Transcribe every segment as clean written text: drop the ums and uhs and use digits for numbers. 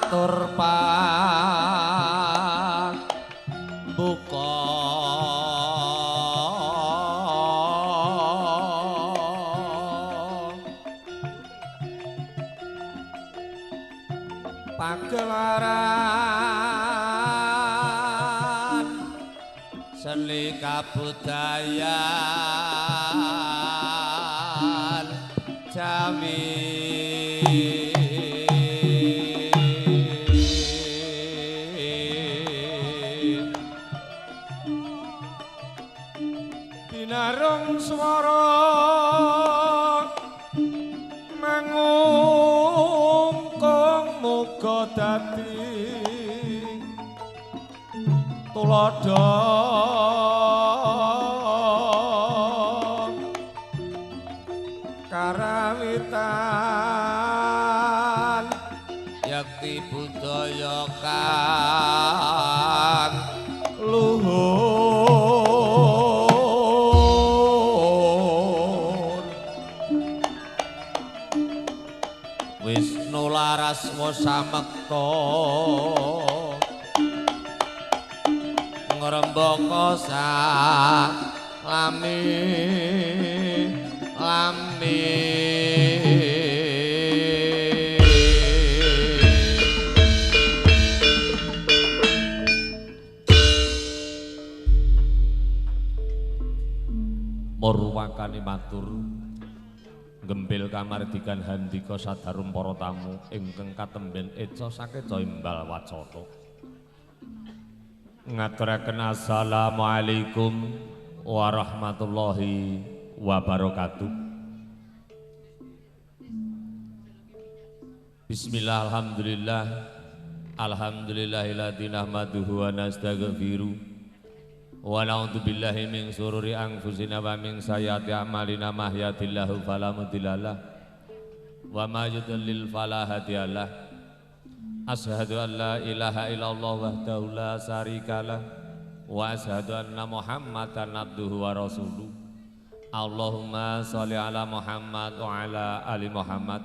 matur buka pagelaran seni kabudayan Jawi binarung swara mangungkung muga dadi tuladha karawitan yakti budaya kang luhur Wisnu laras samekta ngrembaka salami Murwakani matur gembel kamardikan handika sadarum para tamu ingkang katemben eca sakeca imbal wacana ngaturaken assalamualaikum warahmatullahi wabarakatuh. Bismillah alhamdulillah alhamdulillahilladzi nahmaduhu wa nastaghfiruh wa na'udzu billahi min syururi anfusina wa min sayyiati a'malina may yahdihillahu fala mudhillalah wa may yudlil fala hadiyalah. Asyhadu an la ilaha illallah wahdahu la syarikalah wa asyhadu anna Muhammadan abduhu wa rasuluh. Allahumma sholli ala Muhammad wa ala ali Muhammad.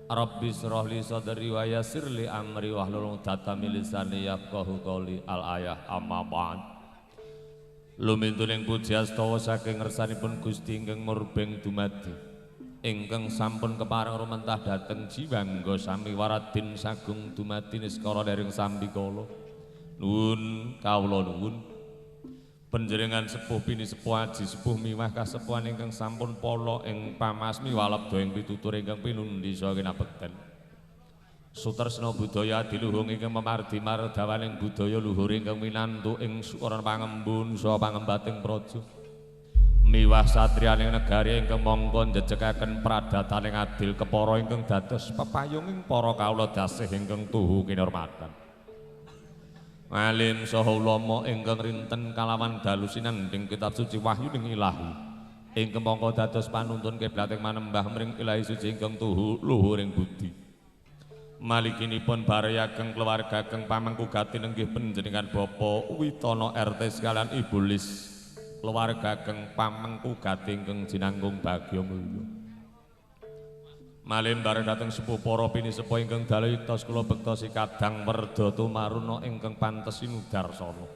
Rabbi shrah li sadri wa yassir li amri wahlul 'uqdatam min lisani yafqahu qawli. Al ayah amma ba'd. Lumintuning puji astawa saking ngersanipun Gusti ingkang murbeng dumadi ingkang sampun kepareng rumentah dhateng jiwangga sami waradin sagung dumadi niskara dereng sambikala. Nuwun kawula nuwun panjenengan sepuh bini sepuh aji sepuh miwah kasepuhan ingkang sampun pala ing pamasmi walebda ing pitutur ingkang pinundi saha kinabekten. Sutresna budaya diluhung ingkang memardi mardawaning budaya luhur ingkang minantuk ing suara pangembun saha pangembating praja. Miwah satriyaning negari ingkang mangka njejekaken pradataning adil kepara ingkang dados pepayunging para kawula dasih ingkang tuhu kinurmatan. Alim saha ulama ingkang rinten kalawan dalu sinanding kitab suci wahyu ning ilahi ingkang mangka dados panuntun kiblating manembah mring ilahi suci ingkang tuhu luhuring budi. Malikinipun barayageng keluarga kang pamangkugatin inggih panjenengan Bapak Witana RT sekalian Ibu Lis keluarga kang pamangkugati ingkang jinanggung bagya mulya. Malih bareng dhateng sepuh para pini sepuh ingkang dalu iktos kula bektosi kadang werda tumaruna ingkang pantes sinudarsana.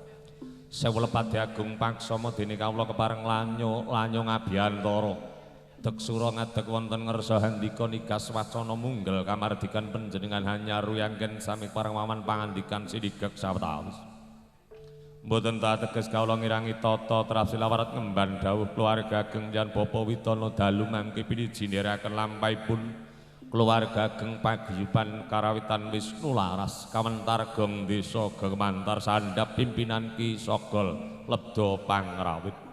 Sewu lepati agung paksama dene kawula kepareng lanyo ngabiyantara. Deksura ngadeg wonten ngersa handika nigas wacana munggel kamardikan panjenengan hanyaru yangken sami pareng wawan pangandikan sidigek sawetawis. Mboten tateges kawula ngirangi tata trap silawarat ngemban dawuh keluarga ageng jan Bapak Witana dalu mangke pinijiniraken lampahipun keluarga ageng paguyuban karawitan Wisnu laras kawentar gong desa gemantar sandhap pimpinan Ki Sogol lebda pangrawit.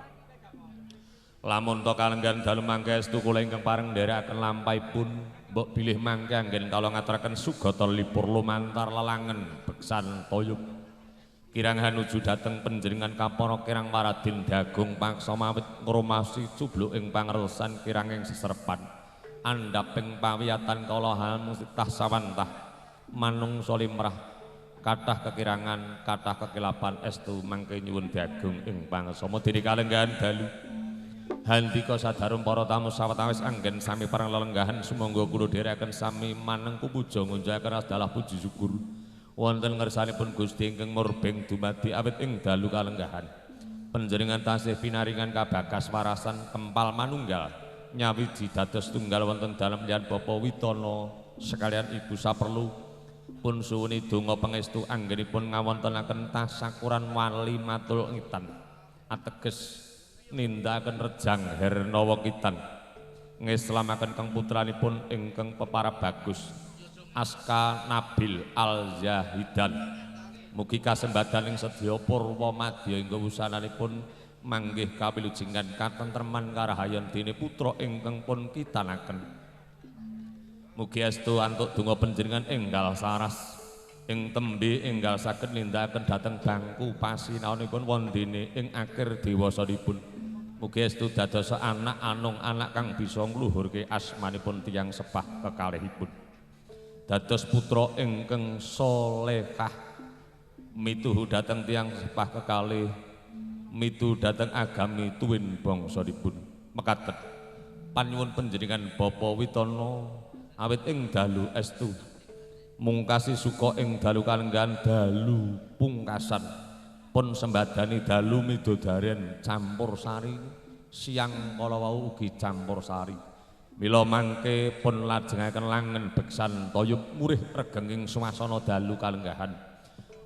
Lamun to kalenggan dalu mangke estu kula ingkang pareng nderekaken lampahipun mbok bilih mangke anggen kawula ngaturaken sugata lipur lumantar lelangen beksan toyub. Kirang hanuju dhateng panjenengan kapara kirang waradin dagung paksa mawit ngrumasi cubluk ing pangertosan kirang ing seserpan andhaping pawiyatan kala hal musitah sawantah manungsa limrah kathah kekirangan kathah kekilapan estu mangke nyuwun dagung ing pangesama dene kalenggan dalu Handika sadarum para tamu sawetawis anggen sami parang lelenggahan sumangga kula dherekaken sami manengku puja ngunjukaken adalah puji syukur wonten ngersanipun Gusti ingkang murbeng dumadi awit ing dalu kalenggahan panjenengan tasih pinaringan kabagas warasan kempal manunggal nyawiji dados tunggal wonten dalem liyan Bapa Witana sekalian Ibu saperlu pun suwuni donga pangestu anggenipun ngawontenaken tasakuran wali matul ngitan ateges nindakaken rejang Hernawa Kitan ngislamaken kang putranipun ingkang peparab bagus Aska Nabil Al-Zahidan mugi kasembadan ing sedya purwa madya ing wusananipun manggih kawilujengan katentreman karahayan dene putra ingkang pun kitanaken mugi astu antuk donga panjenengan enggal saras ing tembe enggal saged nindakaken dhateng bangku pasinaonipun wondene ing akhir dewasanipun mugi astu dados anak anung anak kang bisa ngluhurke asmanipun tiyang sepah kekalihipun dados putra ingkang salehah mituhu dhateng tiyang sepah kekalih mitu dhateng agami tuwin bangsanipun mekaten panyuwun panjenengan Bapa Witana awit ing dalu estu mungkasi suka ing dalu kalenggahan dalu pungkasan pun sembadani dalu midodaren campur sari siang kala wau ugi campur sari mila mangke pun lajengaken langen beksan toyub murih regenging swasana dalu kalenggahan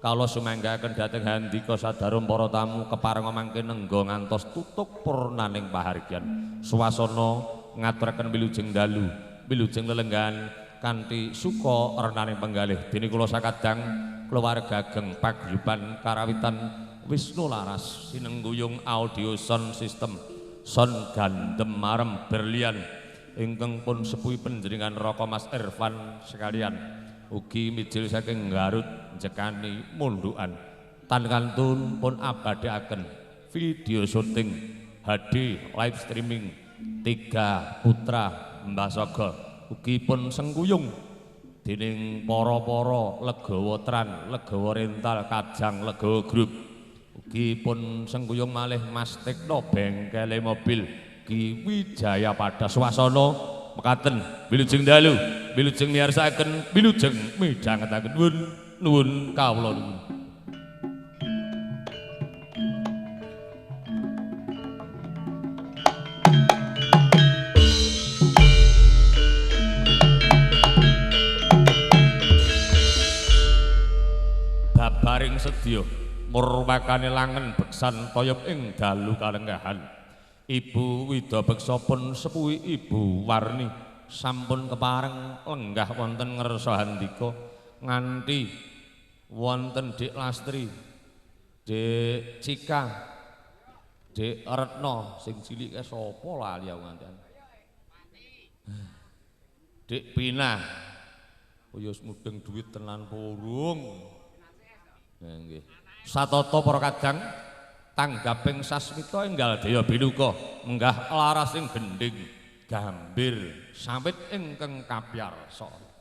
kala sumanggaken dhateng handika sadarum para tamu kepareng mangke nengga ngantos tutuk purnaning pahargyan swasana ngaturaken wilujeng dalu wilujeng lelenggahan kanthi suka renaning penggalih dene kula sakadang keluarga ageng paguyuban karawitan Wisnu Laras sinengguyung audio sound system sound gandem marem berlian ingkang pun sepuhi panjenengan Raka Mas Irfan sekalian ugi mijil saking Garut jekani mundukan tan kantun pun abadiaken video syuting HD live streaming 3 putra Mbah Sogo ugi pun sengguyung dening para-para Legawa Tran, Legawa Rental, Kajang, Legawa Grup ugi pun sengguyung malih Mas Tekno bengkele mobil Ki Wijaya pada swasana mekaten wilujeng dalu wilujeng miyarsakaken wilujeng midhangetaken nuwun kawula nuwun babaring sedya murwakane langen beksan toyop ing dalu kalenggahan Ibu Wida Beksa pun sepuhi Ibu Warni sampun kepareng lenggah wonten ngersa handika nganti wonten Dik Lastri Dik Cika Dik Retno sing cilik sapa lali aku nganten Dik Pina kaya mudeng duit tenan purung nggih satata para kadang tanggaping sasmita enggal daya binuka menggah laras ing gending gambir sawit ingkang kapyarsa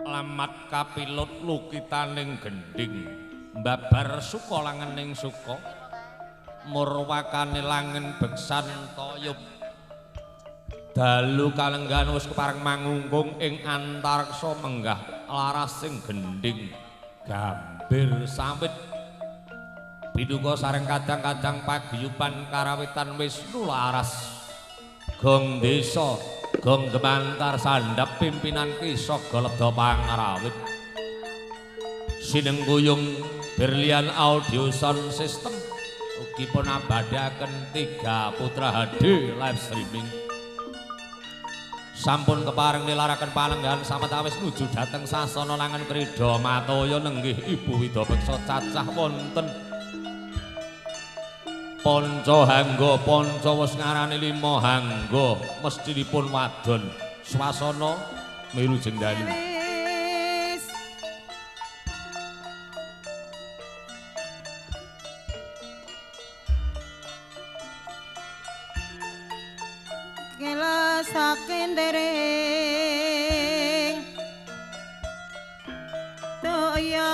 Lamat kapilut lukitaning gending mbabar suka langening suka murwakane langen beksan toyub dalu kalenggahan wis kepareng mangunggung ing antareksa menggah laras sing gending gambir sawit binuka sareng kadang-kadang paguyuban karawitan Wisnu Laras gong desa gong gemantar sandap pimpinan kisah Galedha Pangarawit sinengguyung berlian audio sound system ugi pun abadaken 3 putra HD live streaming sampun kepareng nilaraken palenggan sametawis nuju dhateng sasana langan krida mataya nenggih Ibu Wida Beksa cacah wonten Panca Hangga Panca wis ngarani 5 Hangga mestinipun wadon swasana milu jenggali kela sakendering toya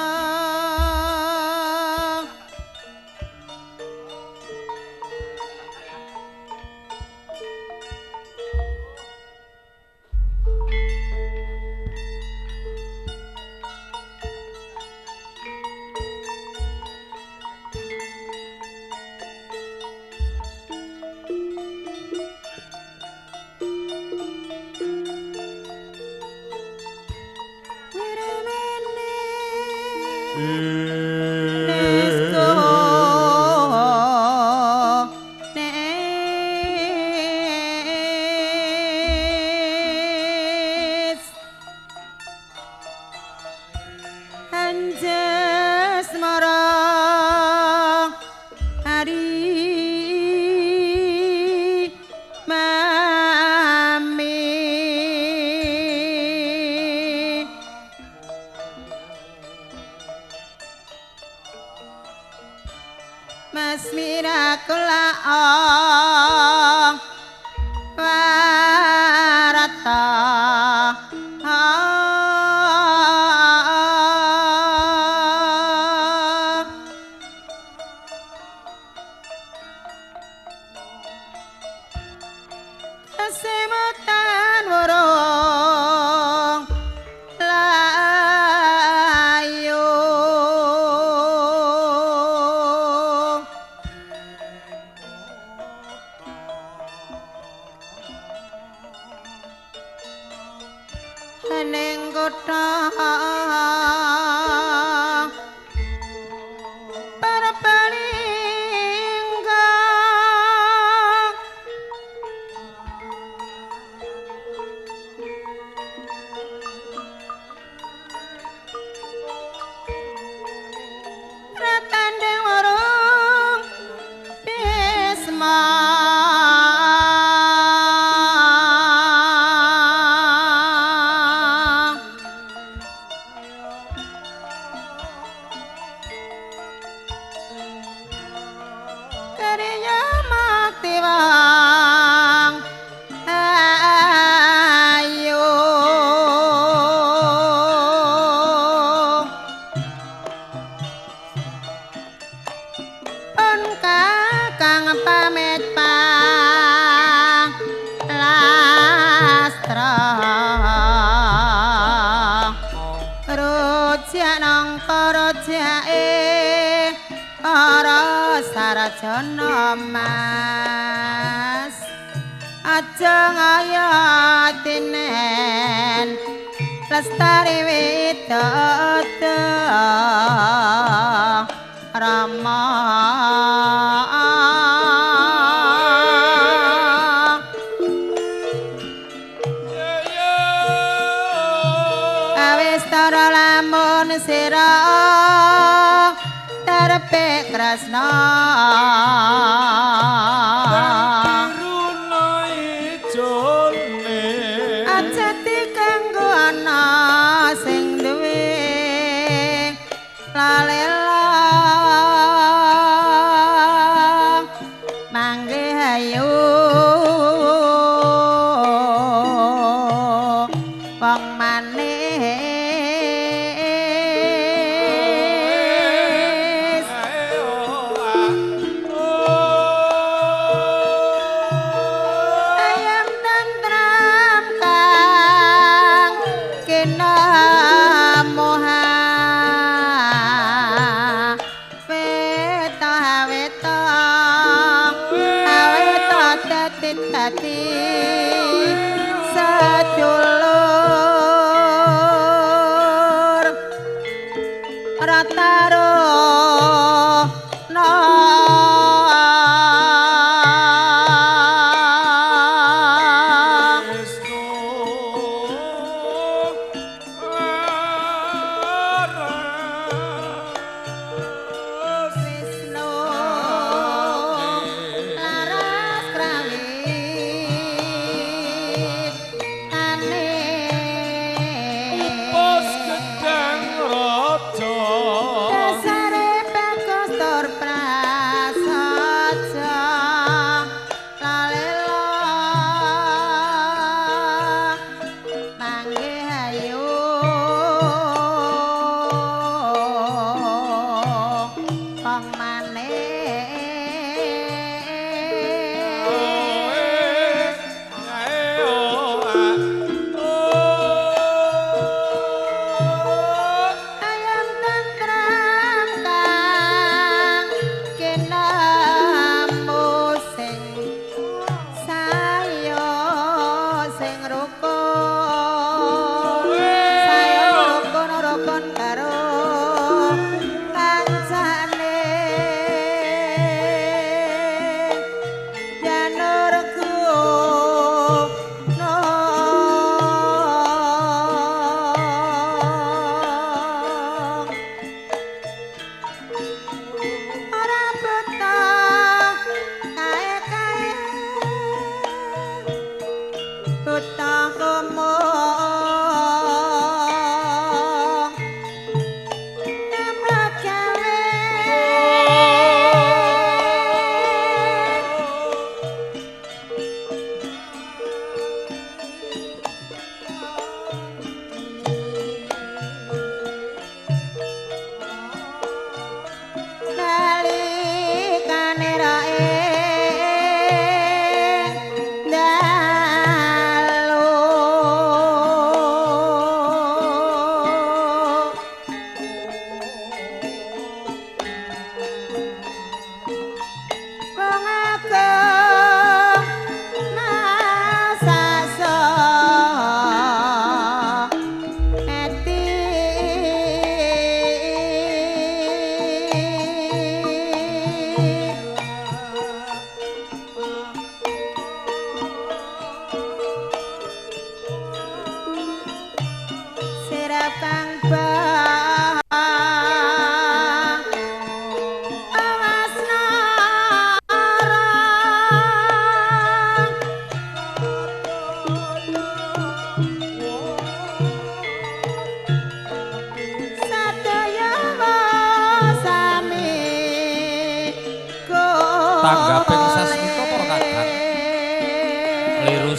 Mas Mirakula ong warata Kesemutan burung layu ning kutha Purbalingga Ratanding warung Bisma Kariya Maktiwang ayo pun kakang pamit pang lastra rujak nangka rujake para sarjana mas aja ngayatinen lestari widodha Rama awis tara lamun sira tarpe krasna aja dikanggo ana sing duwe lalela mangke ayo wong manis ayam tentram kang kinamoha weta tati sadulur rataro no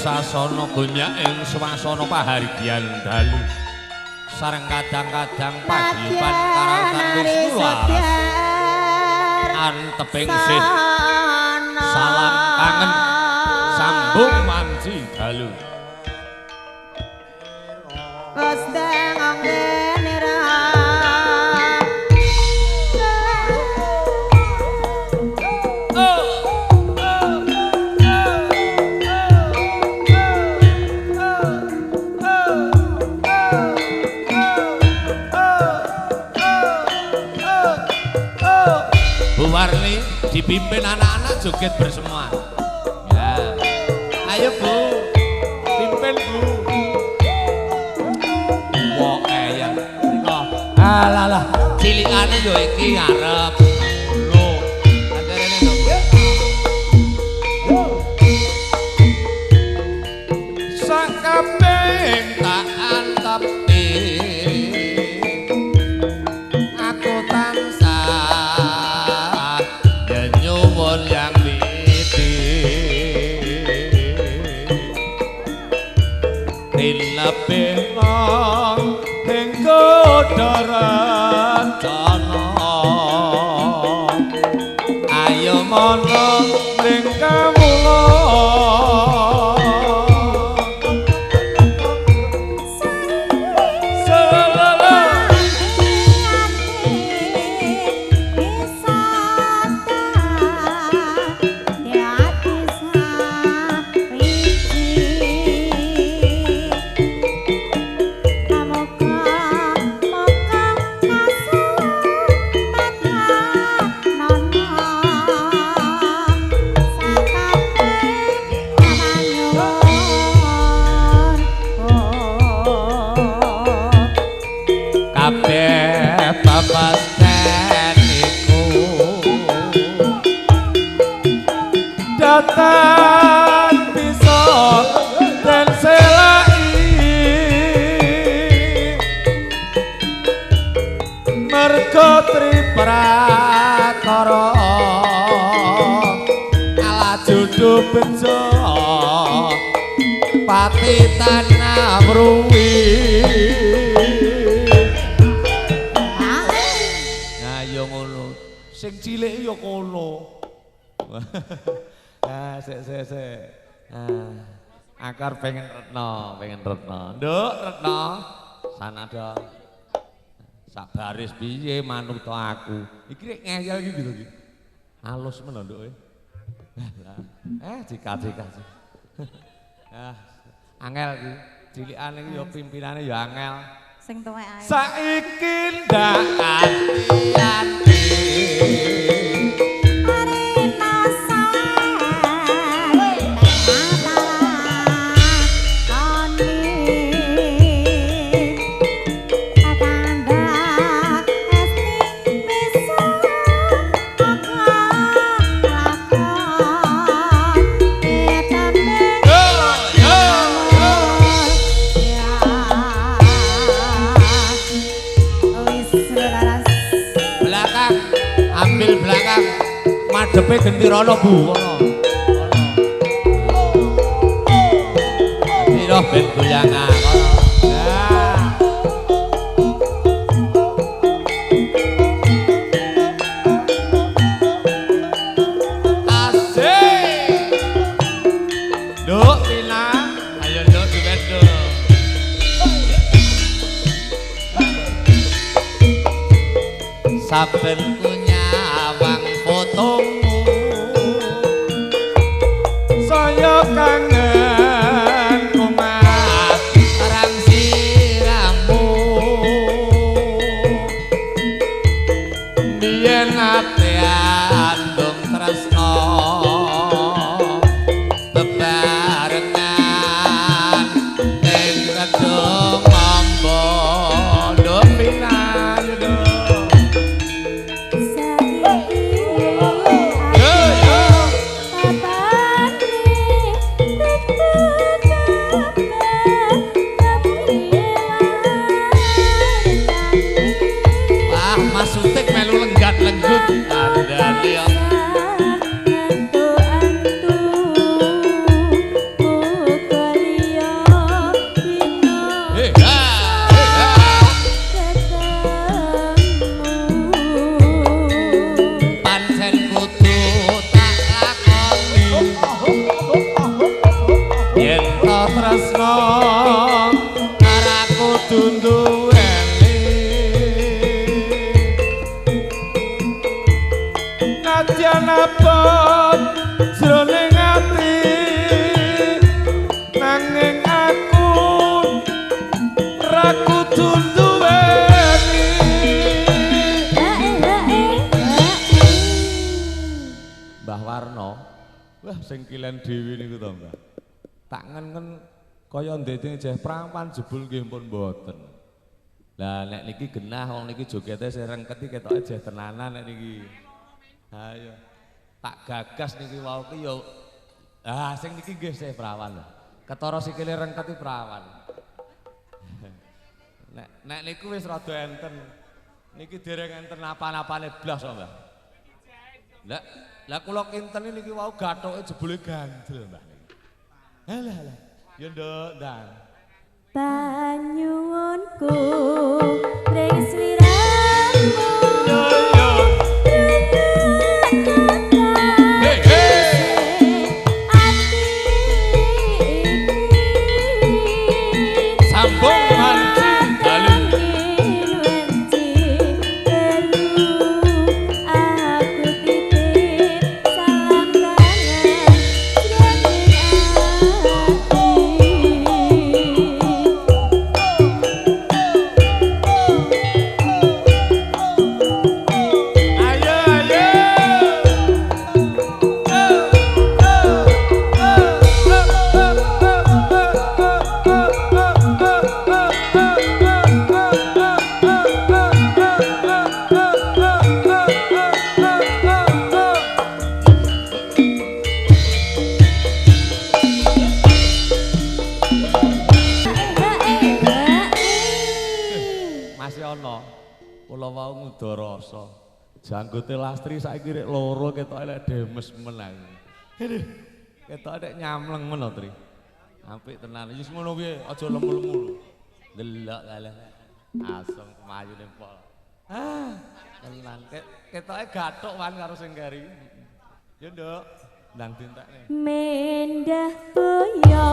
sasana gonyak ing swasana pahargyan dalu sareng kadang-kadang paguyuban karawatan wis kularas anteping sih salam kangen sambung manci dalu Gosdeng anggenira Bu Warni dipimpin anak-anak joget bersemua. Ya. Ayo Bu, pimpin Bu. Wah ya. Alah, cilikane yo iki ngarep. Lho, ajarane lho. Sakabeh tak antepi. Aku tansah nyuwun yang witi. Dilebih nang ing Kodarancana. Ayo mono ning kawula. Datang bisa dan selai mergo triprakara ala jodoh bejo pati tanah mruwi nah yo ngono sing cilik yo kono sik. Akar pengen retno. Nduk, retno. Sana dong. Sak baris piye manut aku. Iki rek ngeyel iki lho iki. Halus men nduk e. Jika. Angel iki. Cilikane iki ya pimpinane ya angel. sing tuwek ae. Saiki ndak ati-ati. Madepe gentirana Bu ngono. Gentirah ben goyangan ngono. Asik. Nduk Tina, ayo nduk diwedo. Saben kunyawang fotomu saya kangen omah rang siramu biyen ate andung tresno bebarengan ing gedung mambo nduk pinayu yen to tresno karaku dunduweni nadyan abot jroning ati nanging aku ra kudu duweni Mbah Warno wah sing kilen dhewe niku to Mbah tak ngen kaya ndedeng jeh prawan jebul nggih pun mboten. Lah nek niki genah wong niki jogete sing rengket iki ketoke jeh tenanan nek niki. Ha iya. Tak gagas niki wau ki yo sing niki nggih sih prawan lho. Ketara sikile rengket iki prawan. Nek niku wis rada enten. Niki dereng enten apa-apane blas kok, Mbah. Lah kula kinten niki wau gathuke jebule gandel, Mbah. Alah, ya nduk, Ndang. Banyuwunku ring sliramu. Yo. Hey, hey. Ati Sambung manci dalu. Aku titip salam kangen Kula wau ngudarasa. Janggote Lastri saiki rek loro ketoke lek demes menang. Ini ketoke nek nyamleng men Tri. Apik tenan. Wis ngono piye, aja lemu-lemu. Delok kalah. Asem kemayu ning pol. Tenan. Ketoke gathuk wan karo sing gari. Yo, Nduk. Ndang dintekne. Mendah boyo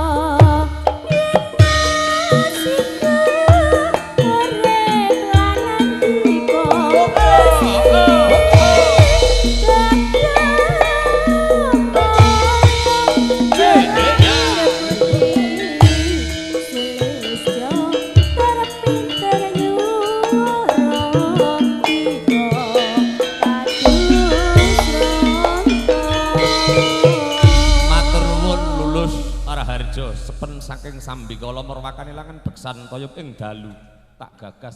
sepen saking Sambikala Marwakane langan beksan toyub ing dalu tak gagas